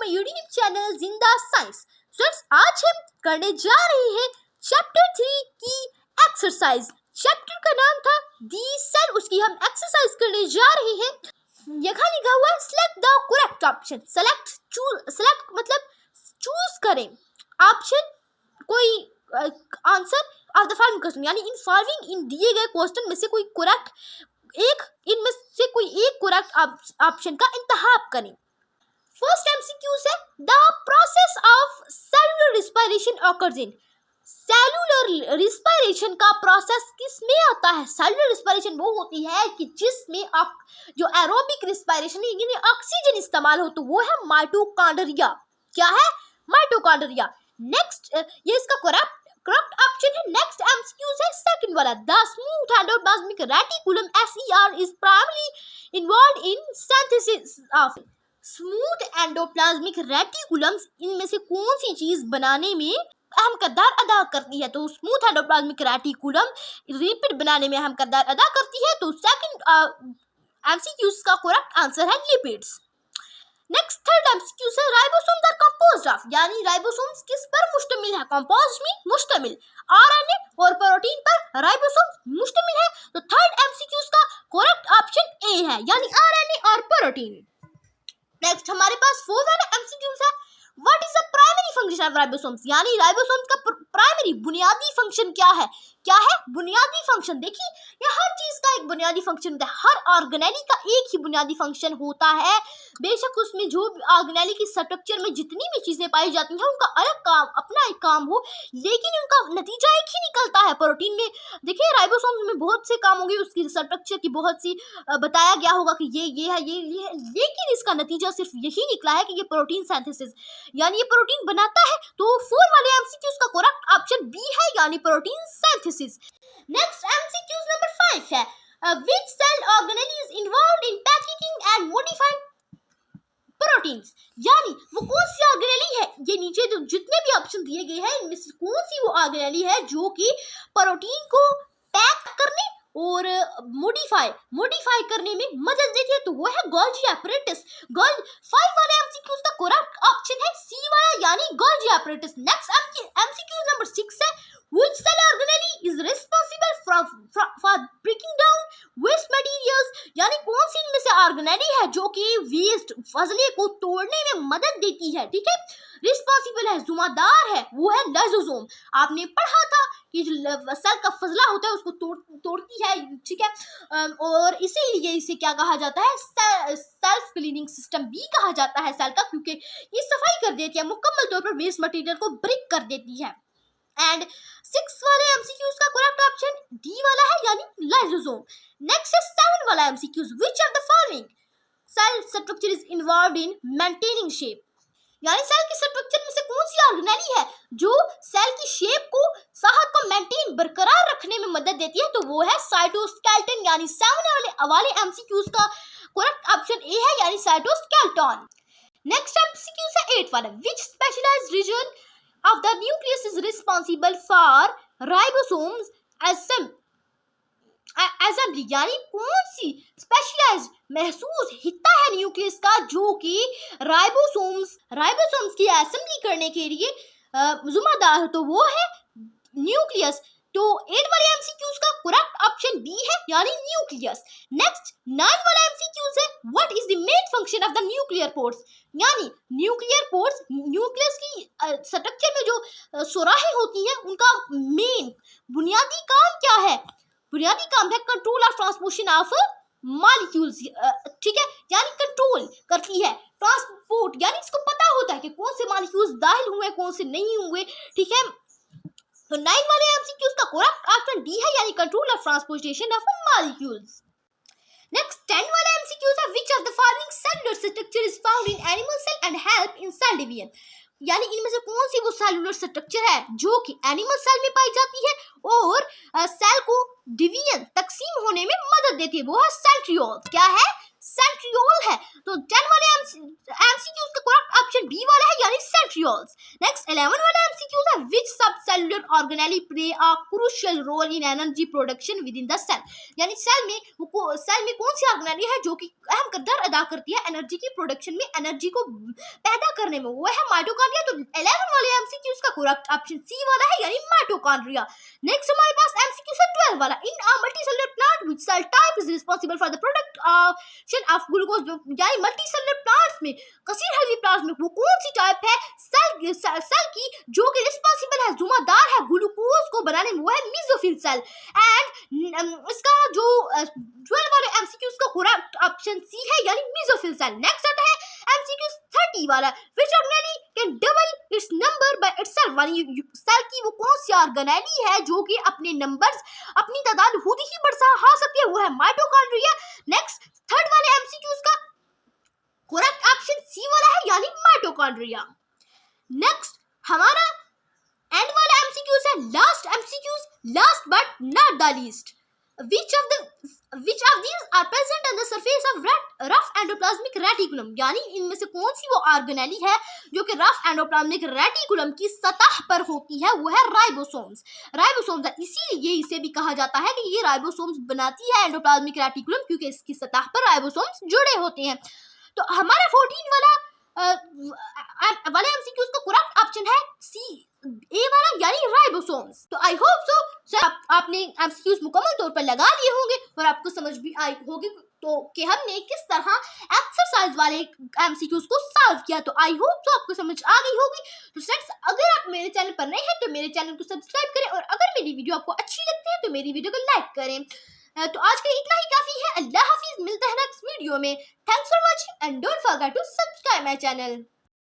My YouTube channel जिंदा science. Students, आज हम करने जा रहे हैं चैप्टर 3 की एक्सरसाइज। चैप्टर का नाम था दी सेल, उसकी हम एक्सरसाइज करने जा रहे हैं। यहाँ लिखा हुआ है select the correct option. Select मतलब चूज करें ऑप्शन, कोई answer of the following question, यानी इन फॉलोइंग इन दिए गए क्वेश्चन में से कोई एक करेक्ट ऑप्शन का इंतखाब करें। फर्स्ट एमसीक्यूज है the process of cellular respiration occurs in. Cellular respiration का प्रोसेस किस में आता है? सेलुलर रिस्पायरेशन वो होती है कि जिसमें जो एरोबिक रिस्पायरेशन है यानी ऑक्सीजन इस्तेमाल हो, तो वो है माइटोकॉन्ड्रिया। क्या है? माइटोकॉन्ड्रिया। नेक्स्ट, ये इसका करेक्ट ऑप्शन है। नेक्स्ट एमसीक्यूज है सेकंड वाला, the smooth endoplasmic reticulum SER is primary involved in synthesis of. Smooth endoplasmic reticulums इनमें से कौन सी चीज बनाने में अहम किरदार अदा करती है? तो स्मूथ एंडोप्लाज्मिक रेटिकुलम लिपिड बनाने में अहम किरदार अदा करती है। तो सेकंड एमसीक्यूज का करेक्ट आंसर है लिपिड्स। नेक्स्ट थर्ड एमसीक्यूज है राइबोसोम्स आर कंपोज्ड ऑफ, यानी राइबोसोम्स किस पर मुश्तमिल है? कंपोज्ड में मुश्तमिल, आरएनए और प्रोटीन पर राइबोसोम्स मुश्तमिल है। तो थर्ड एमसीक्यूज का करेक्ट ऑप्शन ए है, यानी आरएनए और प्रोटीन। नेक्स्ट हमारे पास फोर्थ वाला एमसीक्यूज है what is the primary function of ribosomes, यानी राइबोसोम्स का प्राइमरी बुनियादी फंक्शन क्या है? क्या है बुनियादी फंक्शन? देखिए, ये हर चीज का एक बुनियादी फंक्शन होता है, हर ऑर्गेनेली का एक ही बुनियादी फंक्शन होता है। बेशक उसमें जो ऑर्गेनेली की स्ट्रक्चर में जितनी भी चीजें पाई जाती हैं उनका अलग काम, अपना एक काम हो, लेकिन उनका नतीजा एक ही निकलता है। प्रोटीन में देखिए राइबोसोम्स में बहुत से काम होंगे, उसकी स्ट्रक्चर की बहुत सी बताया गया होगा कि ये है, लेकिन इसका नतीजा सिर्फ यही निकला है कि ये प्रोटीन सिंथेसिस, यानी ये प्रोटीन बनाता है। तो 4 वाले एमसीक्यूज का करेक्ट ऑप्शन बी है, यानी protein synthesis. Next MCQs number 5 है which cell organelle is involved in packaging and modifying proteins, यानी वो कौन सी ऑर्गेनेली है? ये नीचे जो जितने भी ऑप्शन दिए गए हैं इनमें से कौन सी वो ऑर्गेनेली है जो कि प्रोटीन को पैक करने और मॉडिफाई करने में मदद देती है? तो वो है गोल्गी एपरेटस। 5 वाले एमसीक्यूज का करेक्ट ऑप्शन है सी वाला, यानी Golgi apparatus. Next MCQs number 6 है which cell organelle is responsible for breaking down waste materials, यानी कौन सी इनमें से ऑर्गेनेली है जो कि वेस्ट फजले को तोड़ने में मदद देती है? ठीक है, रिस्पॉन्सिबल है, जुम्मेदार है, वो है लाइसोसोम। आपने पढ़ा था कि जो सेल का फजला होता है उसको तोड़ती है, ठीक है, और इसीलिए इसे क्या कहा जाता है? सेल्फ क्लीनिंग सिस्टम भी कहा जाता है सेल का, क्योंकि ये सफाई कर देती है, मुकम्मल तौर पर वेस्ट मटेरियल को ब्रेक कर देती है। एंड 6 वाले एमसीक्यूज का करेक्ट ऑप्शन डी वाला है, यानी लाइसोसोम। नेक्स्ट है 7 वाला MCQs which of the following cell structure is involved in maintaining shape, यानी सेल की स्ट्रक्चर में से कौन सी ऑर्गेनेली है जो सेल की शेप को, साहत को मेंटेन बरकरार रखने में मदद देती है? तो वो है साइटोस्केलेटन, यानी 7 वाले एमसीक्यूज का करेक्ट ऑप्शन ए है, यानी साइटोस्केलेटन। नेक्स्ट एमसीक्यूज है 8 वाला which specialized region of the nucleus is responsible for ribosomes assembly, यानी कौन सी स्पेशलाइज्ड महसूस हिस्सा है न्यूक्लियस का जो कि राइबोसोम्स की असेंबली करने के लिए जिम्मेदार है? तो वो है न्यूक्लियस। तो 8 वाले एमसीक्यूज का करेक्ट ऑप्शन बी है, यानी न्यूक्लियस। नेक्स्ट 9 वाला एमसीक्यूज है what is the main function of the nuclear pores, यानी न्यूक्लियर पोर्स, न्यूक्लियस की स्ट्रक्चर में जो सुराहें होती हैं उनका मेन बुनियादी काम क्या है? बुनियादी काम है control of transportation of molecules, ठीक है, यानी कंट्रोल करती है ट्रांसपोर्ट, यानी इसको पता होता है कि कौन से मॉलिक्यूल्स दाखिल हुए कौन से नहीं हुए, ठीक है। तो 9 वाले एमसीक्यूज का करेक्ट ऑप्शन डी है, यानी control of transportation of molecules. Next 10 वाला एमसीक्यूज है which of the following cellular structure is found in animal cell and help in cell division, यानी इनमें से कौन सी वो सेलुलर स्ट्रक्चर है जो कि एनिमल सेल में पाई जाती है और सेल को डिवीजन तकसीम होने में मदद देती है? वो है सेंट्रियोल। क्या है? सेंट्रियोल है। तो 10 वाले एमसीक्यूज का करेक्ट ऑप्शन बी वाला है यानी सेंट्रियोल्स। नेक्स्ट 11 वाला एमसीक्यूज है which subcellular organelle play a crucial role in energy production within the cell, यानी सेल में कौन सी ऑर्गेनेली है जो कि अहम किरदार अदा करती है एनर्जी की प्रोडक्शन में, एनर्जी को पैदा करने में, वो है माइटोकॉन्ड्रिया। तो 11 वाले एमसीक्यूज का करेक्ट ऑप्शन सी वाला है यानी माइटोकॉन्ड्रिया। नेक्स्ट हमारे पास एमसीक्यू है 12 वाला, in a multicellular plant which cell type is responsible for the production of glucose, यानी मल्टीसेलुलर प्लांट्स में, कसीर हल्दी प्लांट्स में वो कौन सी टाइप है सेल की जो कि रिस्पांसिबल है, जिम्मेदार है ग्लूकोज को बनाने में, वो है मेसोफिल सेल। एंड इसका जो 12 वाले एमसीक्यूज का करेक्ट ऑप्शन सी है यानी मेसोफिल सेल। नेक्स्ट आता है एमसीक्यू 30 वाला, which organelle can double it's number by itself, यानी सेल की वो कौन सी ऑर्गेनेली है जो कि अपने नंबर्स, अपनी तादाद खुद ही बढ़ा सकती है, वो है माइटोकॉन्ड्रिया। नेक्स्ट थर्ड वाले एमसीक्यूज का करेक्ट ऑप्शन सी वाला है यानी माइटोकॉन्ड्रिया। नेक्स्ट हमारा एंड वाला एमसीक्यूज है last MCQs, last but not the least, which of these are present on the surface of rough endoplasmic reticulum, यानी इनमें से कौन सी वो ऑर्गेनेली है जो कि रफ एंडोप्लाज्मिक रेटिकुलम की सतह पर होती है, वो है राइबोसोम्स। राइबोसोम्स इसीलिए इसे भी कहा जाता है कि ये राइबोसोम्स बनाती है एंडोप्लाज्मिक रेटिकुलम, क्योंकि इसकी सतह पर राइबोसोम्स जुड़े होते हैं। तो हमारा 14 वाला एमसीक्यूज का करेक्ट ऑप्शन है सी ए वाला यानी राइबोसोम्स। तो आई होप सो सर आपने एमसीक्यूज मुकम्मल तौर पर लगा लिए होंगे और आपको समझ भी आई होगी तो कि हमने किस तरह एक्सरसाइज वाले एमसीक्यूज को सॉल्व किया। तो आई होप तो आपको समझ आ गई होगी। तो फ्रेंड्स अगर आप मेरे चैनल पर नए हैं तो मेरे चैनल को सब्सक्राइब करें और अगर मेरी वीडियो आपको अच्छी लगती है तो मेरी वीडियो को लाइक करें। तो आज के इतना ही काफी है। अल्लाह हाफिज, मिलते हैं नेक्स्ट वीडियो में। Thanks for watching and don't forget to subscribe my channel.